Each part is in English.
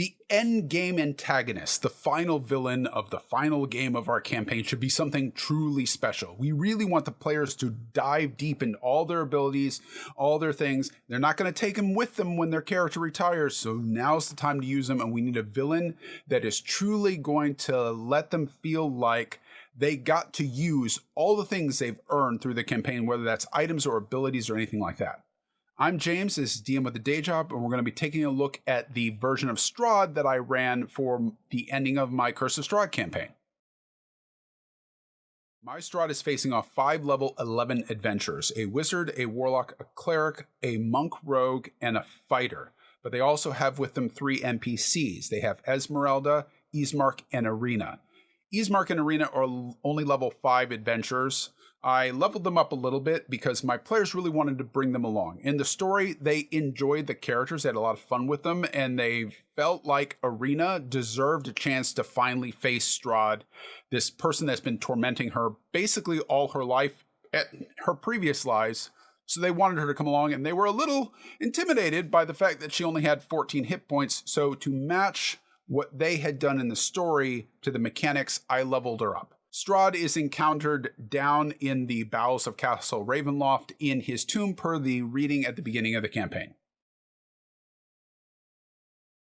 The end game antagonist, the final villain of the final game of our campaign, should be something truly special. We really want the players to dive deep into all their abilities, all their things. They're not going to take them with them when their character retires, so now's the time to use them, and we need a villain that is truly going to let them feel like they got to use all the things they've earned through the campaign, whether that's items or abilities or anything like that. I'm James, this is DM with a Day Job, and we're going to be taking a look at the version of Strahd that I ran for the ending of my Curse of Strahd campaign. My Strahd is facing off 5 level 11 adventurers, a wizard, a warlock, a cleric, a monk rogue, and a fighter. But they also have with them 3 NPCs. They have Esmeralda, Ismark, and Arena. Ismark and Arena are only level 5 adventurers. I leveled them up a little bit because my players really wanted to bring them along. In the story, they enjoyed the characters, they had a lot of fun with them, and they felt like Arena deserved a chance to finally face Strahd, this person that's been tormenting her basically all her life, at her previous lives. So they wanted her to come along, and they were a little intimidated by the fact that she only had 14 hit points. So to match what they had done in the story to the mechanics, I leveled her up. Strahd is encountered down in the bowels of Castle Ravenloft in his tomb per the reading at the beginning of the campaign.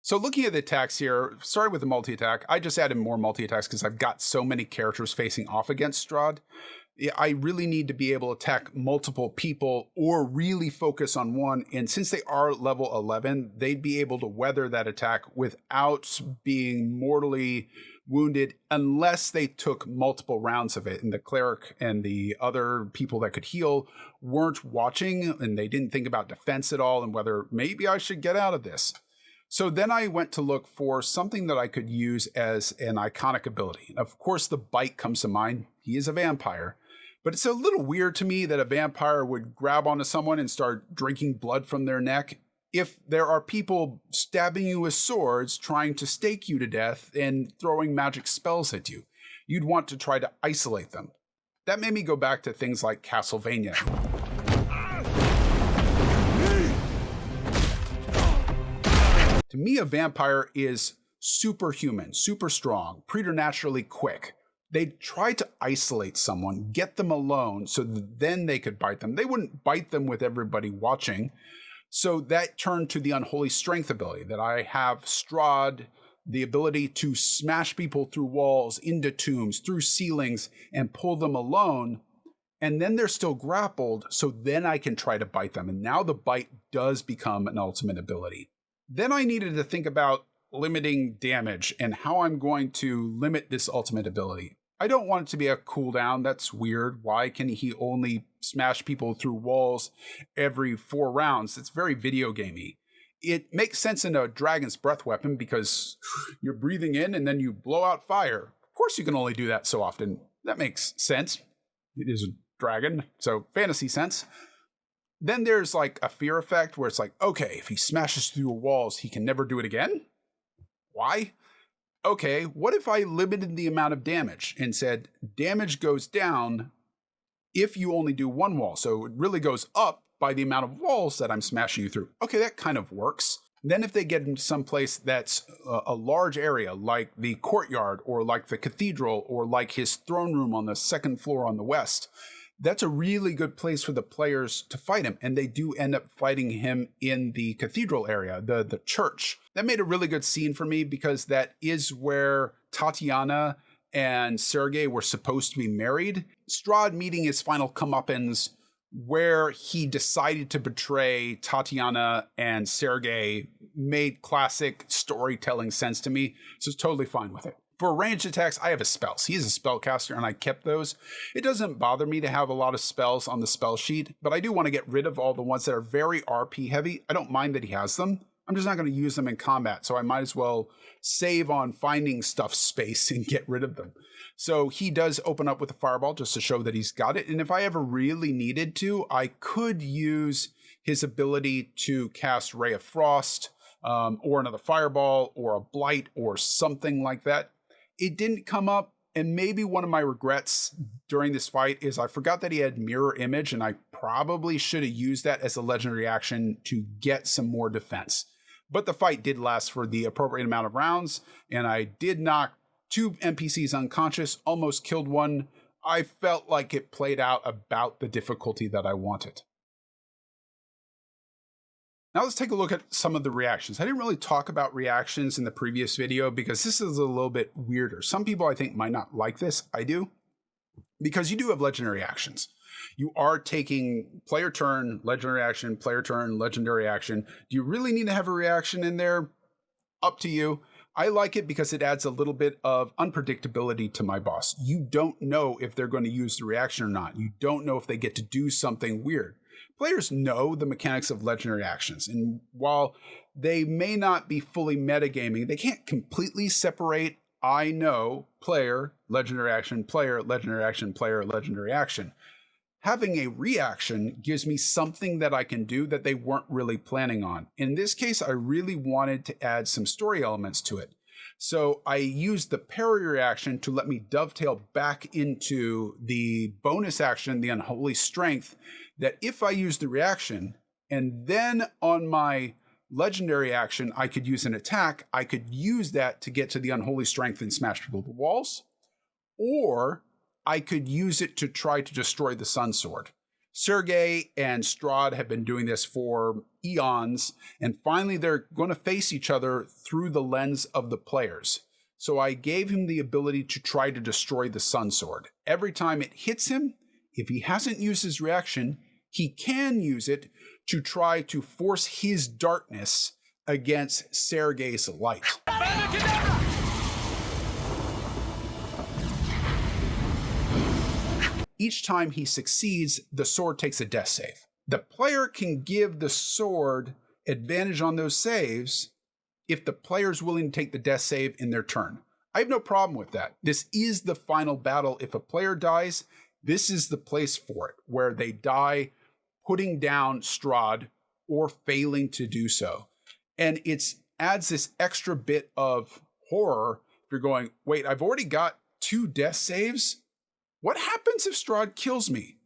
So looking at the attacks here, starting with the multi-attack, I just added more multi-attacks because I've got so many characters facing off against Strahd. I really need to be able to attack multiple people or really focus on one. And since they are level 11, they'd be able to weather that attack without being mortally wounded unless they took multiple rounds of it. And the cleric and the other people that could heal weren't watching, and they didn't think about defense at all and whether maybe I should get out of this. So then I went to look for something that I could use as an iconic ability. Of course, the bite comes to mind. He is a vampire. But it's a little weird to me that a vampire would grab onto someone and start drinking blood from their neck if there are people stabbing you with swords, trying to stake you to death, and throwing magic spells at you. You'd want to try to isolate them. That made me go back to things like Castlevania. To me, a vampire is superhuman, super strong, preternaturally quick. They'd try to isolate someone, get them alone, so that then they could bite them. They wouldn't bite them with everybody watching. So that turned to the unholy strength ability, that I have Strahd, the ability to smash people through walls, into tombs, through ceilings, and pull them alone. And then they're still grappled, so then I can try to bite them. And now the bite does become an ultimate ability. Then I needed to think about limiting damage and how I'm going to limit this ultimate ability. I don't want it to be a cooldown. That's weird. Why can he only smash people through walls every 4 rounds? It's very video gamey. It makes sense in a dragon's breath weapon because you're breathing in and then you blow out fire. Of course you can only do that so often. That makes sense. It is a dragon, so fantasy sense. Then there's like a fear effect where it's like, okay, if he smashes through walls, he can never do it again? Why? Okay, what if I limited the amount of damage and said damage goes down if you only do 1 wall? So it really goes up by the amount of walls that I'm smashing you through. Okay, that kind of works. Then if they get into some place that's a large area, like the courtyard or like the cathedral or like his throne room on the 2nd floor on the west, that's a really good place for the players to fight him. And they do end up fighting him in the cathedral area, the church. That made a really good scene for me because that is where Tatiana and Sergei were supposed to be married. Strahd meeting his final comeuppance where he decided to betray Tatiana and Sergei made classic storytelling sense to me. So it's totally fine with it. For ranged attacks, I have his spells. He is a spellcaster, and I kept those. It doesn't bother me to have a lot of spells on the spell sheet, but I do want to get rid of all the ones that are very RP heavy. I don't mind that he has them. I'm just not going to use them in combat, so I might as well save on finding stuff space and get rid of them. So he does open up with a fireball just to show that he's got it, and if I ever really needed to, I could use his ability to cast Ray of Frost, or another fireball, or a blight, or something like that. It didn't come up, and maybe one of my regrets during this fight is I forgot that he had mirror image, and I probably should have used that as a legendary action to get some more defense. But the fight did last for the appropriate amount of rounds, and I did knock 2 NPCs unconscious, almost killed one. I felt like it played out about the difficulty that I wanted. Now let's take a look at some of the reactions. I didn't really talk about reactions in the previous video because this is a little bit weirder. Some people I think might not like this. I do. Because you do have legendary actions. You are taking player turn, legendary action, player turn, legendary action. Do you really need to have a reaction in there? Up to you. I like it because it adds a little bit of unpredictability to my boss. You don't know if they're going to use the reaction or not. You don't know if they get to do something weird. Players know the mechanics of legendary actions, and while they may not be fully metagaming, they can't completely separate I know player, legendary action, player, legendary action, player, legendary action. Having a reaction gives me something that I can do that they weren't really planning on. In this case, I really wanted to add some story elements to it. So I used the parry reaction to let me dovetail back into the bonus action, the Unholy Strength, that if I use the reaction and then on my legendary action, I could use an attack, I could use that to get to the Unholy Strength and smash people to walls, or I could use it to try to destroy the Sun Sword. Sergei and Strahd have been doing this for eons, and finally they're going to face each other through the lens of the players. So I gave him the ability to try to destroy the Sun Sword. Every time it hits him, if he hasn't used his reaction, he can use it to try to force his darkness against Sergei's light. Each time he succeeds, the sword takes a death save. The player can give the sword advantage on those saves if the player is willing to take the death save in their turn. I have no problem with that. This is the final battle. If a player dies, this is the place for it, where they die putting down Strahd or failing to do so. And it adds this extra bit of horror. If you're going, wait, I've already got 2 death saves? What happens if Strahd kills me?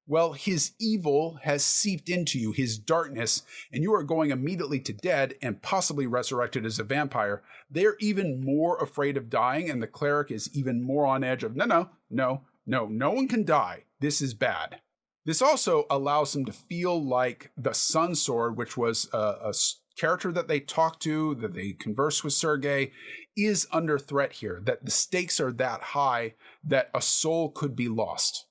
Well, his evil has seeped into you, his darkness, and you are going immediately to dead and possibly resurrected as a vampire. They're even more afraid of dying, and the cleric is even more on edge of, no one can die. This is bad. This also allows them to feel like the Sun Sword, which was a character that they talk to, that they converse with Sergei, is under threat here, that the stakes are that high that a soul could be lost.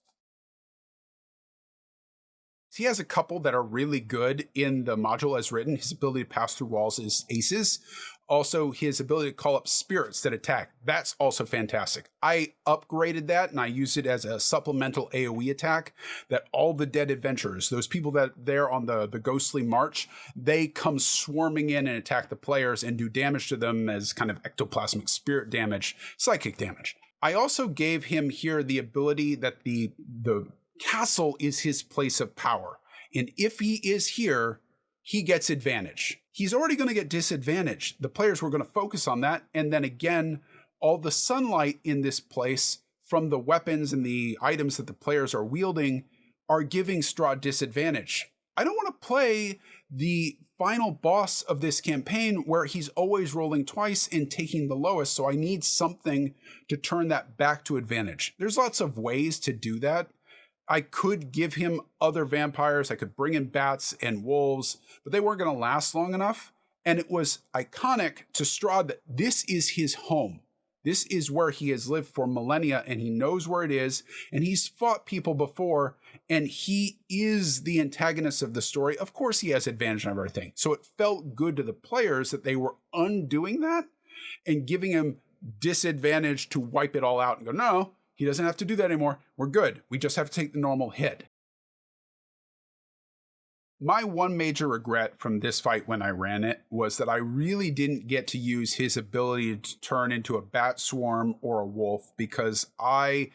He has a couple that are really good in the module as written. His ability to pass through walls is aces. Also, his ability to call up spirits that attack. That's also fantastic. I upgraded that and I use it as a supplemental AoE attack that all the dead adventurers, those people that there on the ghostly march, they come swarming in and attack the players and do damage to them as kind of ectoplasmic spirit damage, psychic damage. I also gave him here the ability that the castle is his place of power. And if he is here, he gets advantage. He's already going to get disadvantage. The players were going to focus on that. And then again, all the sunlight in this place from the weapons and the items that the players are wielding are giving Strahd disadvantage. I don't want to play the final boss of this campaign where he's always rolling twice and taking the lowest. So I need something to turn that back to advantage. There's lots of ways to do that. I could give him other vampires. I could bring in bats and wolves, but they weren't going to last long enough. And it was iconic to Strahd that this is his home. This is where he has lived for millennia, and he knows where it is, and he's fought people before, and he is the antagonist of the story. Of course, he has advantage on everything. So it felt good to the players that they were undoing that and giving him disadvantage to wipe it all out and go, no, he doesn't have to do that anymore. We're good. We just have to take the normal hit. My one major regret from this fight when I ran it was that I really didn't get to use his ability to turn into a bat swarm or a wolf because I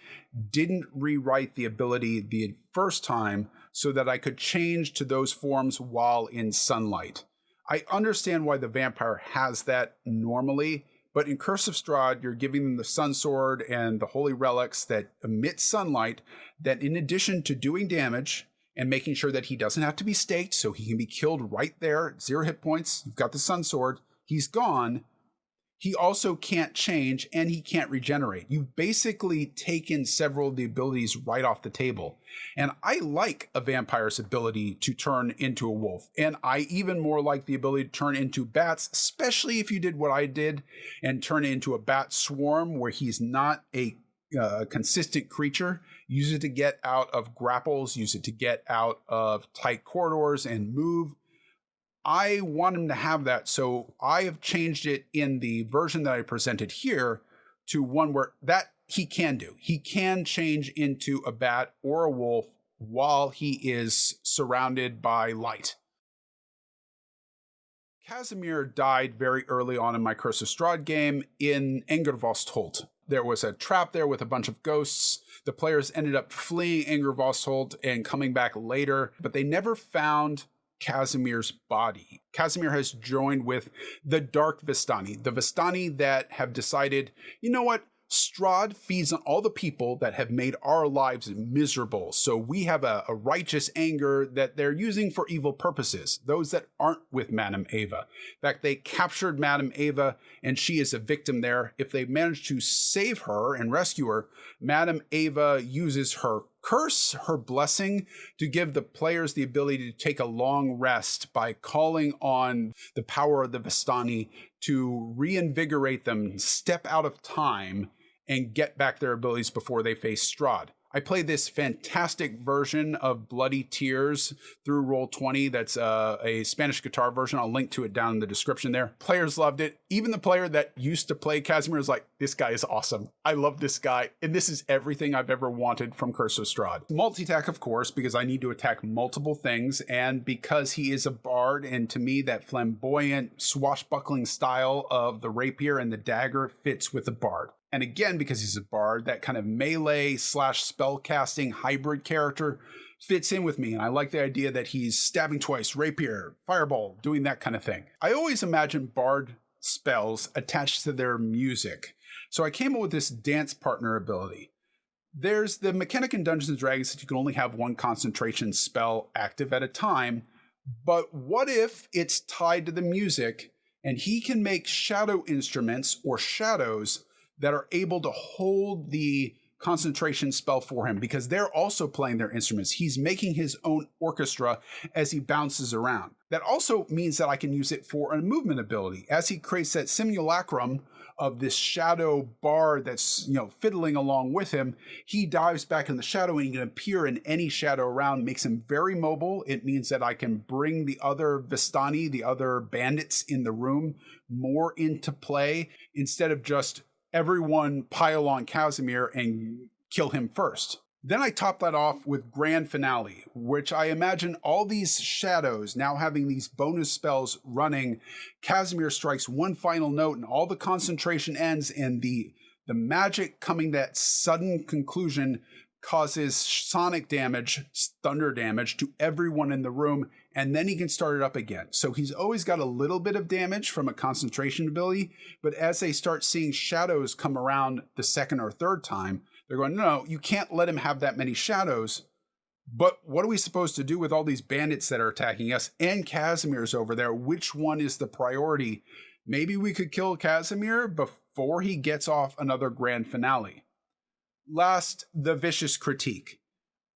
didn't rewrite the ability the first time so that I could change to those forms while in sunlight. I understand why the vampire has that normally, but in Curse of Strahd, you're giving them the Sun Sword and the Holy Relics that emit sunlight that in addition to doing damage and making sure that he doesn't have to be staked, so he can be killed right there. 0 hit points. You've got the Sun Sword. He's gone. He also can't change, and he can't regenerate. You've basically taken several of the abilities right off the table. And I like a vampire's ability to turn into a wolf. And I even more like the ability to turn into bats, especially if you did what I did and turn into a bat swarm where he's not a consistent creature. Use it to get out of grapples, use it to get out of tight corridors and move. I want him to have that, so I have changed it in the version that I presented here to one where that he can do. He can change into a bat or a wolf while he is surrounded by light. Kazamir died very early on in my Curse of Strahd game in Angervostholt. There was a trap there with a bunch of ghosts. The players ended up fleeing Angervostholt and coming back later, but they never found Kazamir's body. Kazamir has joined with the Dark Vistani, the Vistani that have decided, you know what? Strahd feeds on all the people that have made our lives miserable. So we have a righteous anger that they're using for evil purposes, those that aren't with Madame Ava. In fact, they captured Madame Ava, and she is a victim there. If they manage to save her and rescue her, Madame Ava uses her curse, her blessing, to give the players the ability to take a long rest by calling on the power of the Vistani to reinvigorate them, step out of time, and get back their abilities before they face Strahd. I played this fantastic version of Bloody Tears through Roll20. That's a Spanish guitar version. I'll link to it down in the description there. Players loved it. Even the player that used to play Kazamir is like, this guy is awesome. I love this guy. And this is everything I've ever wanted from Curse of Strahd. Multi-attack, of course, because I need to attack multiple things. And because he is a bard, and to me, that flamboyant, swashbuckling style of the rapier and the dagger fits with the bard. And again, because he's a bard, that kind of melee / spellcasting hybrid character fits in with me. And I like the idea that he's stabbing twice, rapier, fireball, doing that kind of thing. I always imagine bard spells attached to their music. So I came up with this dance partner ability. There's the mechanic in Dungeons & Dragons that you can only have one concentration spell active at a time. But what if it's tied to the music and he can make shadow instruments or shadows that are able to hold the concentration spell for him because they're also playing their instruments. He's making his own orchestra as he bounces around. That also means that I can use it for a movement ability. As he creates that simulacrum of this shadow bard that's, fiddling along with him, he dives back in the shadow and he can appear in any shadow around, makes him very mobile. It means that I can bring the other Vistani, the other bandits in the room, more into play instead of just everyone pile on Kazamir and kill him first. Then I top that off with Grand Finale, which I imagine all these shadows now having these bonus spells running. Kazamir strikes one final note and all the concentration ends, and the magic coming to that sudden conclusion causes sonic damage, thunder damage to everyone in the room, and then he can start it up again. So he's always got a little bit of damage from a concentration ability, but as they start seeing shadows come around the second or third time, they're going, no, you can't let him have that many shadows. But what are we supposed to do with all these bandits that are attacking us? And Kazamir's over there. Which one is the priority? Maybe we could kill Kazamir before he gets off another Grand Finale. Last, the vicious critique.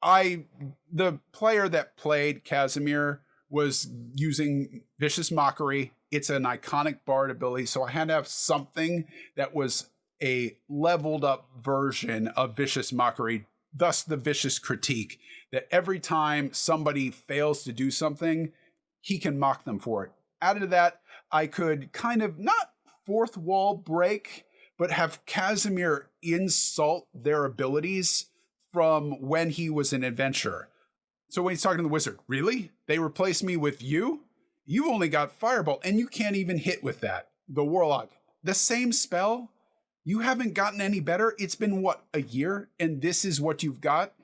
The player that played Kazamir was using Vicious Mockery. It's an iconic bard ability, so I had to have something that was a leveled up version of Vicious Mockery, thus the vicious critique, that every time somebody fails to do something, he can mock them for it. Added to that, I could kind of not fourth wall break, but have Kazamir insult their abilities from when he was an adventurer. So when he's talking to the wizard, really? They replaced me with you? You only got Fireball, and you can't even hit with that. The Warlock, the same spell? You haven't gotten any better? It's been, a year? And this is what you've got?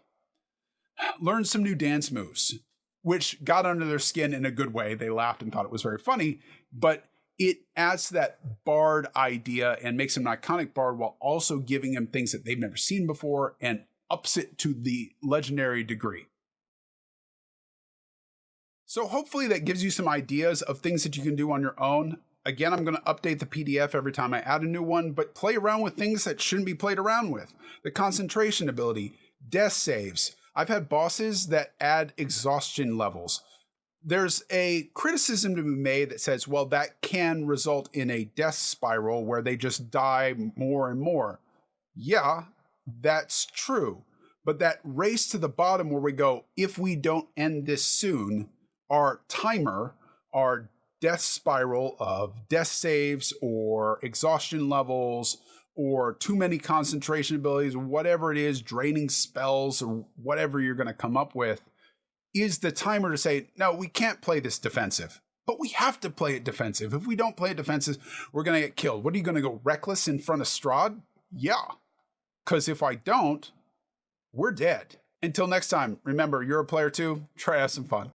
Learn some new dance moves, which got under their skin in a good way. They laughed and thought it was very funny, but it adds to that bard idea and makes him an iconic bard while also giving him things that they've never seen before and ups it to the legendary degree. So hopefully that gives you some ideas of things that you can do on your own. Again, I'm going to update the PDF every time I add a new one, but play around with things that shouldn't be played around with. The concentration ability, death saves. I've had bosses that add exhaustion levels. There's a criticism to be made that says, well, that can result in a death spiral where they just die more and more. Yeah, that's true. But that race to the bottom where we go, if we don't end this soon, our timer, our death spiral of death saves or exhaustion levels or too many concentration abilities, whatever it is, draining spells or whatever you're going to come up with, is the timer to say, no, we can't play this defensive. But we have to play it defensive. If we don't play it defensive, we're going to get killed. What are you going to go reckless in front of Strahd? Yeah. Because if I don't, we're dead. Until next time, remember, you're a player too. Try to have some fun.